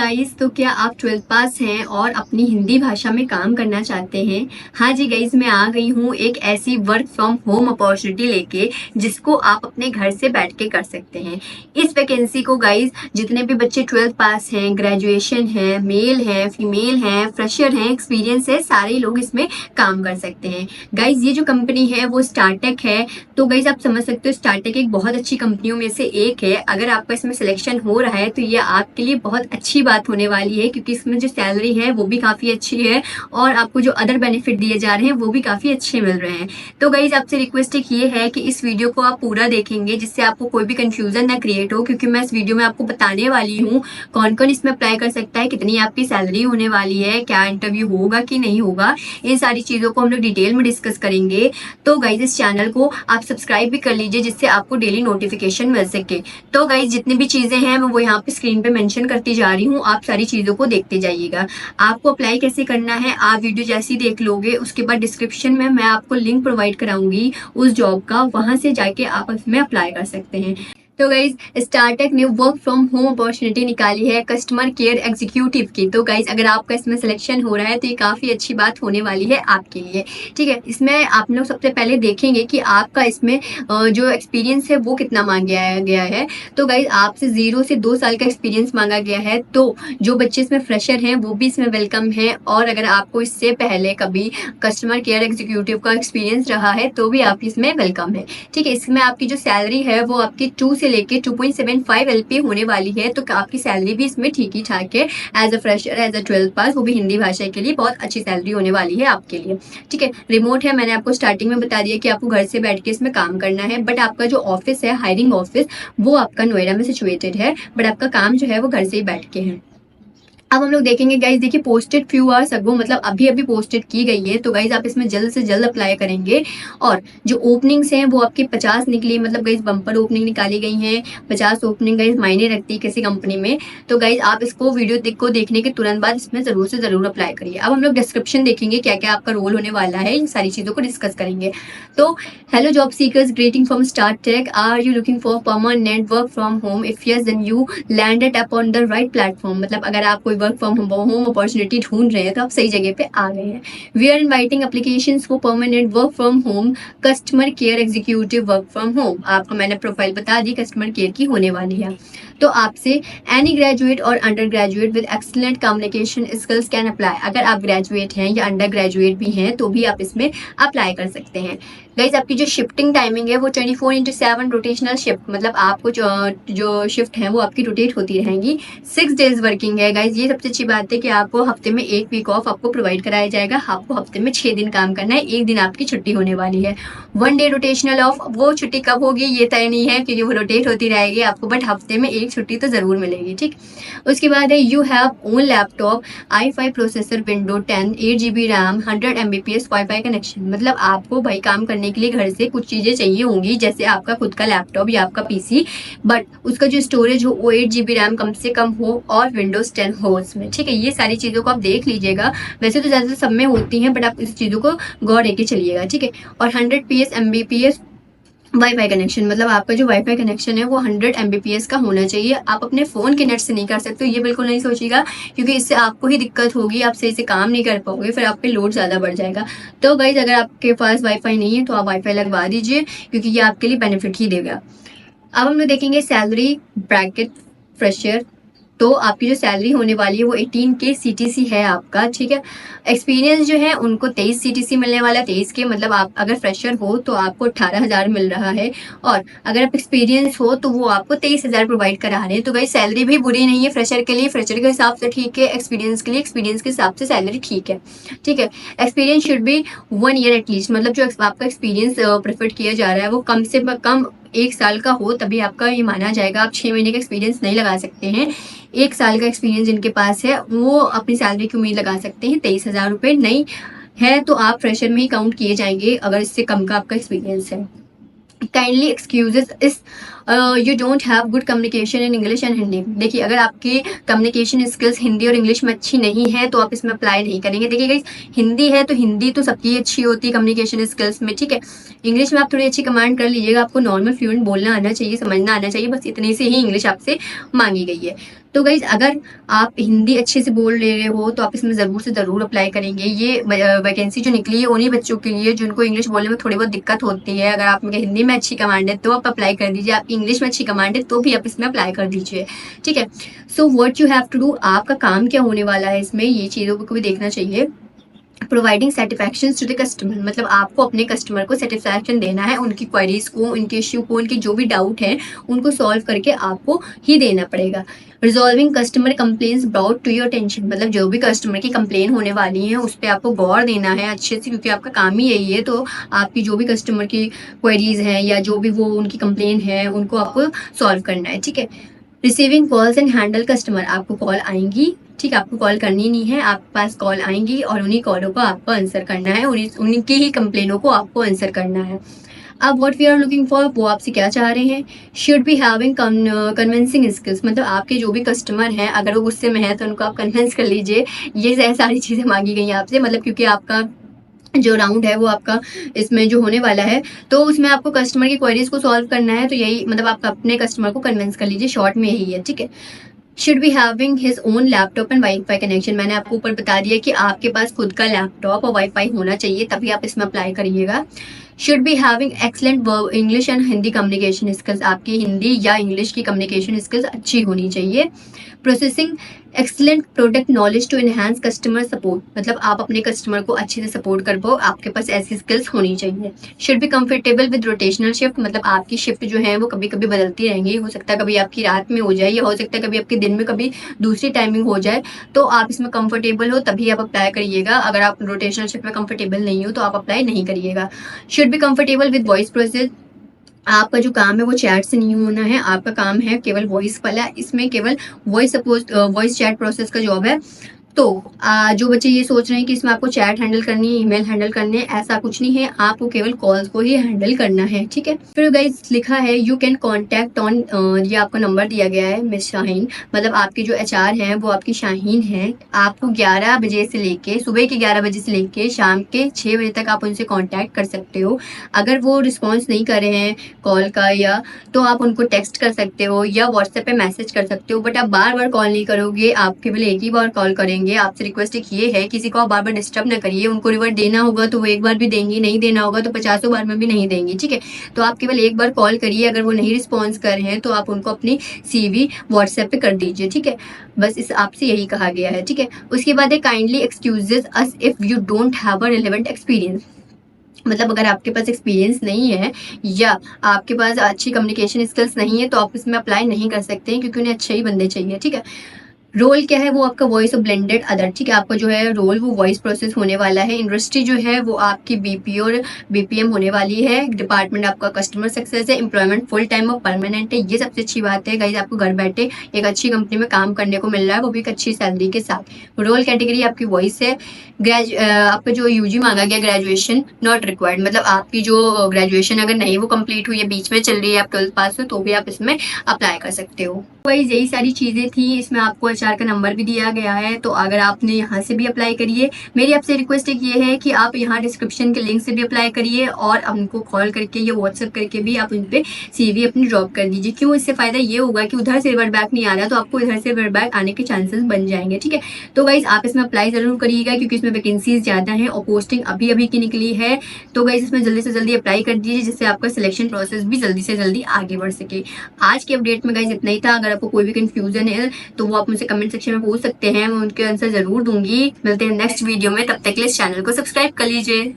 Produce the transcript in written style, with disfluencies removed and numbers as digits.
Guys, तो क्या आप 12th पास हैं और अपनी हिंदी भाषा में काम करना चाहते हैं? हाँ जी गाइस, मैं आ गई हूँ एक ऐसी वर्क फ्रॉम होम अपॉर्चुनिटी लेके जिसको आप अपने घर से बैठ के कर सकते हैं। इस वैकेंसी को गाइस जितने भी बच्चे 12th पास हैं, ग्रेजुएशन है, मेल है, फीमेल हैं, फ्रेशर हैं, एक्सपीरियंस है, सारे लोग इसमें काम कर सकते हैं। गाइस ये जो कंपनी है वो स्टार्टेक है। तो गाइस आप समझ सकते हो स्टार्टेक एक बहुत अच्छी कंपनियों में से एक है। अगर आपका इसमें सिलेक्शन हो रहा है तो ये आपके लिए बहुत अच्छी बात होने वाली है, क्योंकि इसमें जो सैलरी है वो भी काफ़ी अच्छी है और आपको जो अदर बेनिफिट दिए जा रहे हैं वो भी काफ़ी अच्छे मिल रहे हैं। तो गाइज आपसे रिक्वेस्ट एक ये है कि इस वीडियो को आप पूरा देखेंगे जिससे आपको कोई भी कंफ्यूजन ना क्रिएट हो, क्योंकि मैं इस वीडियो में आपको बताने वाली हूँ कौन कौन इसमें अप्लाई कर सकता है, कितनी आपकी सैलरी होने वाली है, क्या इंटरव्यू होगा कि नहीं होगा, इन सारी चीज़ों को हम लोग डिटेल में डिस्कस करेंगे। तो गाइज इस चैनल को आप सब्सक्राइब भी कर लीजिए जिससे आपको डेली नोटिफिकेशन मिल सके। तो गाइज जितनी भी चीज़ें हैं मैं वो यहाँ पे स्क्रीन पे मेंशन करती जा रही हूँ, आप सारी चीज़ों को देखते जाइएगा। आपको अप्लाई कैसे करना है आप वीडियो जैसी देख लोगे, उसके बाद डिस्क्रिप्शन में मैं आपको लिंक प्रोवाइड कराऊंगी उस जॉब का, वहां से जाके आप इसमें अप्लाई कर सकते हैं। तो गाइज स्टार्टअप ने वर्क फ्रॉम होम अपॉर्चुनिटी निकाली है कस्टमर केयर एग्जीक्यूटिव की। तो गाइज अगर आपका इसमें सिलेक्शन हो रहा है तो ये काफ़ी अच्छी बात होने वाली है आपके लिए। ठीक है, इसमें आप लोग सबसे पहले देखेंगे कि आपका इसमें जो एक्सपीरियंस है वो कितना मांगा गया है। तो गाइज आपसे 0 से 2 साल का एक्सपीरियंस मांगा गया है। तो जो बच्चे इसमें फ्रेशर हैं वो भी इसमें वेलकम है, और अगर आपको इससे पहले कभी कस्टमर केयर एग्जीक्यूटिव का एक्सपीरियंस रहा है तो भी आप इसमें वेलकम है। ठीक है, इसमें आपकी जो सैलरी है वो आपकी 2 से लेके 2.75 LP होने वाली है। तो आपकी सैलरी भी इसमें ठीक ही ठाक है। As a fresher, as a 12th pass, वो भी हिंदी भाषा के लिए बहुत अच्छी सैलरी होने वाली है आपके लिए। ठीक है, रिमोट है, मैंने आपको स्टार्टिंग में बता दिया कि आपको घर से बैठ के इसमें काम करना है। बट आपका जो ऑफिस है, हायरिंग ऑफिस, वो आपका नोएडा में सिचुएटेड है, बट आपका काम जो है वो घर से ही बैठ के है। अब हम लोग देखेंगे गाइज, देखिए पोस्टेड फ्यू आवर्स अगो, मतलब अभी अभी पोस्टेड की गई है। तो गाइज आप इसमें जल्द से जल्द अप्लाई करेंगे। और जो ओपनिंग्स हैं वो आपकी 50 निकली, मतलब गाइज बम्पर ओपनिंग निकाली गई हैं। 50 ओपनिंग गाइज मायने रखती है किसी कंपनी में। तो गाइज आप इसको वीडियो को देखने के तुरंत बाद इसमें जरूर से जरूर अप्लाई करिए। अब हम लोग डिस्क्रिप्शन देखेंगे क्या क्या आपका रोल होने वाला है, इन सारी चीज़ों को डिस्कस करेंगे। तो hello job seekers, greeting from Startek. Are you looking for permanent work from home? If yes then you landed upon the right platform. मतलब अगर आप कोई वर्क फ्रॉम होम अपॉर्चुनिटी ढूंढ रहे हैं तो आप सही जगह पे आ गए हैं। We are inviting applications for permanent work from home, customer care executive work from home. आपको मैंने प्रोफाइल बता दी, कस्टमर केयर की होने वाली है। तो आपसे एनी ग्रेजुएट और under graduate with excellent communication skills can apply. अगर आप ग्रेजुएट हैं या अंडर ग्रेजुएट भी हैं तो भी आप इसमें अप्लाई कर सकते हैं। गाइज आपकी जो शिफ्टिंग टाइमिंग है वो 24/7 रोटेशनल शिफ्ट, मतलब आपको जो शिफ्ट है वो आपकी रोटेट होती रहेंगी। 6 डेज वर्किंग है। गाइज ये सबसे अच्छी बात है कि आपको हफ्ते में 1 वीक ऑफ आपको प्रोवाइड कराया जाएगा। आपको हफ्ते में 6 दिन काम करना है, 1 दिन आपकी छुट्टी होने वाली है। 1 डे रोटेशनल ऑफ, वो छुट्टी कब होगी ये तय नहीं है क्योंकि वो रोटेट होती रहेगी आपको, बट हफ्ते में 1 छुट्टी तो जरूर मिलेगी। ठीक, उसके बाद है you have own laptop, i5 processor, window 10, 8 GB RAM, 100 Mbps wifi connection. मतलब आपको भाई काम करने के लिए घर से कुछ चीज़ें चाहिए होंगी, जैसे आपका खुद का लैपटॉप या आपका पीसी, बट उसका जो स्टोरेज हो वो 8 GB रैम कम से कम हो और विंडोज 10 हो उसमें। ठीक है, ये सारी चीज़ों को आप देख लीजिएगा। वैसे तो ज़्यादातर सब में होती हैं बट आप इस चीज़ों को गौर देके चलिएगा। ठीक है, और 100 Mbps वाईफाई कनेक्शन, मतलब आपका जो वाईफाई कनेक्शन है वो 100 Mbps का होना चाहिए। आप अपने फ़ोन के नेट से नहीं कर सकते, ये बिल्कुल नहीं सोचिएगा, क्योंकि इससे आपको ही दिक्कत होगी, आप सही से काम नहीं कर पाओगे, फिर आप पे लोड ज़्यादा बढ़ जाएगा। तो गाइज अगर आपके पास वाईफाई नहीं है तो आप वाईफाई लगवा दीजिए, क्योंकि ये आपके लिए बेनिफिट ही देगा। अब हम लोग देखेंगे सैलरी ब्रैकेट फ्रेशर। तो आपकी जो सैलरी होने वाली है वो 18K CTC है आपका। ठीक है, एक्सपीरियंस जो है उनको 23 CTC मिलने वाला है। 23 के मतलब आप अगर फ्रेशर हो तो आपको 18,000 मिल रहा है, और अगर आप एक्सपीरियंस हो तो वो आपको 23,000 प्रोवाइड करा रहे हैं। तो भाई सैलरी भी बुरी नहीं है फ्रेशर के लिए, फ्रेशर के हिसाब से ठीक है, एक्सपीरियंस के लिए एक्सपीरियंस के हिसाब से सैलरी ठीक है। ठीक है, experience should be 1 year at least, मतलब जो आपका एक्सपीरियंस प्रेफर किया जा रहा है वो कम से कम 1 साल का हो, तभी आपका ये माना जाएगा। आप 6 महीने का एक्सपीरियंस नहीं लगा सकते हैं। 1 साल का एक्सपीरियंस जिनके पास है वो अपनी सैलरी की उम्मीद लगा सकते हैं। 23,000 रुपये नहीं है तो आप फ्रेशर में ही काउंट किए जाएंगे अगर इससे कम का आपका एक्सपीरियंस है। काइंडली एक्सक्यूजेस इस you don't have good communication in English and Hindi. देखिए अगर आपकी कम्युनिकेशन स्किल्स हिंदी और इंग्लिश में अच्छी नहीं है तो आप इसमें अप्लाई नहीं करेंगे। देखिए गाइस, हिंदी है तो हिंदी तो सबकी अच्छी होती है कम्युनिकेशन स्किल्स में। ठीक है, इंग्लिश में आप थोड़ी अच्छी कमांड कर लीजिएगा, आपको नॉर्मल फ्लुएंट बोलना आना चाहिए, समझना आना चाहिए, बस इतनी से ही इंग्लिश आपसे मांगी गई है। तो गाइज अगर आप हिंदी अच्छे से बोल रहे हो तो आप इसमें ज़रूर से ज़रूर अप्लाई करेंगे। ये वैकेंसी जो निकली है उन्हीं बच्चों के लिए जिनको इंग्लिश बोलने में थोड़ी बहुत दिक्कत होती है। अगर आप में हिंदी में अच्छी कमांड है तो आप अप्लाई कर दीजिए, आपकी इंग्लिश में अच्छी कमांड है तो भी आप इसमें अप्लाई कर दीजिए, ठीक है। So what you have to do, आपका काम क्या होने वाला है इसमें, ये चीज़ों को भी देखना चाहिए। Providing satisfaction to the customer, मतलब आपको अपने कस्टमर को सेटिस्फैक्शन देना है, उनकी क्वेरीज को, उनके इश्यू को, उनकी जो भी डाउट है उनको सॉल्व करके आपको ही देना पड़ेगा। Resolving customer complaints brought to your attention, मतलब जो भी कस्टमर की कंप्लेन होने वाली है उस पर आपको गौर देना है अच्छे से, क्योंकि आपका काम ही यही है। तो आपकी जो भी कस्टमर की क्वेरीज हैं या जो भी वो उनकी कंप्लेन है उनको आपको सॉल्व करना है, ठीक है। Receiving calls and handle customer, आपको कॉल आएंगी, ठीक, आपको कॉल करनी नहीं है, आपके पास कॉल आएंगी और उन्हीं कॉलों को आपको आंसर करना है, उनकी ही कंप्लेनों को आपको आंसर करना है। अब what we are looking for, वो आपसे क्या चाह रहे हैं। Should be having convincing skills, मतलब आपके जो भी कस्टमर हैं अगर वो गुस्से में है तो उनको आप कन्विंस कर लीजिए। ये सारी चीज़ें मांगी गई हैं आपसे, मतलब क्योंकि आपका जो राउंड है वो आपका इसमें जो होने वाला है तो उसमें आपको कस्टमर की क्वेरीज को सॉल्व करना है। तो यही मतलब आप अपने कस्टमर को कन्विंस कर लीजिए, शॉर्ट में यही है, ठीक है। Should be having his own laptop and wifi connection, मैंने आपको ऊपर बता दिया कि आपके पास खुद का लैपटॉप और वाईफाई होना चाहिए, तभी आप इसमें अप्लाई करिएगा। Should be having excellent English and Hindi communication skills, आपकी हिंदी या इंग्लिश की कम्युनिकेशन स्किल्स अच्छी होनी चाहिए। Processing excellent product knowledge to enhance customer support, मतलब आप अपने कस्टमर को अच्छे से सपोर्ट कर पाओ, आपके पास ऐसी स्किल्स होनी चाहिए। Should be comfortable with rotational shift, मतलब आपकी शिफ्ट जो है वो कभी कभी बदलती रहेंगी, हो सकता है कभी आपकी रात में हो जाए या हो सकता है कभी आपके दिन में कभी दूसरी टाइमिंग हो जाए, तो आप इसमें कंफर्टेबल हो तभी आप अप्लाई करिएगा। अगर आप रोटेशनल शिफ्ट में कंफर्टेबल नहीं हो तो आप अप्लाई नहीं करिएगा। Should be comfortable with voice process, आपका जो काम है वो चैट से नहीं होना है, आपका काम है केवल वॉइस वाला, इसमें केवल वॉइस चैट प्रोसेस का जॉब है। तो जो बच्चे ये सोच रहे हैं कि इसमें आपको चैट हैंडल करनी है, ईमेल हैंडल करनी है, ऐसा कुछ नहीं है, आपको केवल कॉल्स को ही हैंडल करना है, ठीक है। फिर गाइस लिखा है यू कैन कॉन्टैक्ट ऑन, ये आपको नंबर दिया गया है मिस शाहीन, मतलब आपकी जो HR हैं वो आपकी शाहीन है। आपको 11 बजे से लेके सुबह के 11 बजे से लेके शाम के 6 बजे तक आप उनसे कॉन्टैक्ट कर सकते हो। अगर वो रिस्पॉन्स नहीं कर रहे हैं कॉल का या तो आप उनको टेक्स्ट कर सकते हो या व्हाट्सएप पे मैसेज कर सकते हो, बट आप बार बार कॉल नहीं करोगे, आप केवल एक ही बार कॉल करेंगे। आपसे रिक्वेस्ट एक ये है किसी को आप बार बार डिस्टर्ब ना करिए, उनको रिवर्ट देना होगा तो वो एक बार भी देंगी, नहीं देना होगा तो 50 बार में भी नहीं देंगी, ठीक है। तो आप केवल एक बार कॉल करिए, अगर वो नहीं रिस्पॉन्स कर रहे हैं तो आप उनको अपनी CV व्हाट्सएप पे कर दीजिए, ठीक है। बस इस आपसे यही कहा गया है, ठीक है। उसके बाद है kindly excuses us if you don't have a relevant experience, मतलब अगर आपके पास एक्सपीरियंस नहीं है या आपके पास अच्छी कम्युनिकेशन स्किल्स नहीं है तो आप इसमें अप्लाई नहीं कर सकते हैं, क्योंकि उन्हें अच्छे ही बंदे चाहिए, ठीक है। रोल क्या है वो आपका वॉइस और ब्लेंडेड अदर, ठीक है। आपका जो है रोल वो वॉइस प्रोसेस होने वाला है। इंडस्ट्री जो है वो आपकी BP और BPM होने वाली है। डिपार्टमेंट आपका कस्टमर सक्सेस है। एम्प्लॉयमेंट फुल टाइम और परमानेंट है, ये सबसे अच्छी बात है गाइस, आपको घर बैठे एक अच्छी कंपनी में काम करने को मिल रहा है, वो भी एक अच्छी सैलरी के साथ। रोल कैटेगरी आपकी वॉइस है। आपका जो UG मांगा गया ग्रेजुएशन नॉट रिक्वायर्ड, मतलब आपकी जो ग्रेजुएशन अगर नहीं वो कंप्लीट हुई है, बीच में चल रही है, आप 12th पास हो तो भी आप इसमें अप्लाई कर सकते हो। वाइज यही सारी चीज़ें थी, इसमें आपको HR का नंबर भी दिया गया है, तो अगर आपने यहाँ से भी अप्लाई करिए। मेरी आपसे रिक्वेस्ट एक ये है कि आप यहाँ डिस्क्रिप्शन के लिंक से भी अप्लाई करिए और उनको कॉल करके या व्हाट्सएप करके भी आप उन पर CV अपनी ड्रॉप कर दीजिए। क्यों, इससे फ़ायदा ये होगा कि उधर से रिवर्ट बैक नहीं आ रहा तो आपको इधर से रिवर्ट बैक आने के चांसेस बन जाएंगे, ठीक है। तो गाइज आप इसमें अप्लाई ज़रूर करिएगा, क्योंकि इसमें वैकेंसीज ज़्यादा हैं और पोस्टिंग अभी अभी की निकली है। तो गाइज इसमें जल्दी से जल्दी अप्लाई कर दीजिए, जिससे आपका सिलेक्शन प्रोसेस भी जल्दी से जल्दी आगे बढ़ सके। आज के अपडेट में गाइज इतना ही था। अगर आपको कोई भी कंफ्यूजन है तो वो आप मुझसे कमेंट सेक्शन में पूछ सकते हैं, मैं उनके आंसर जरूर दूंगी। मिलते हैं नेक्स्ट वीडियो में, तब तक के लिए इस चैनल को सब्सक्राइब कर लीजिए।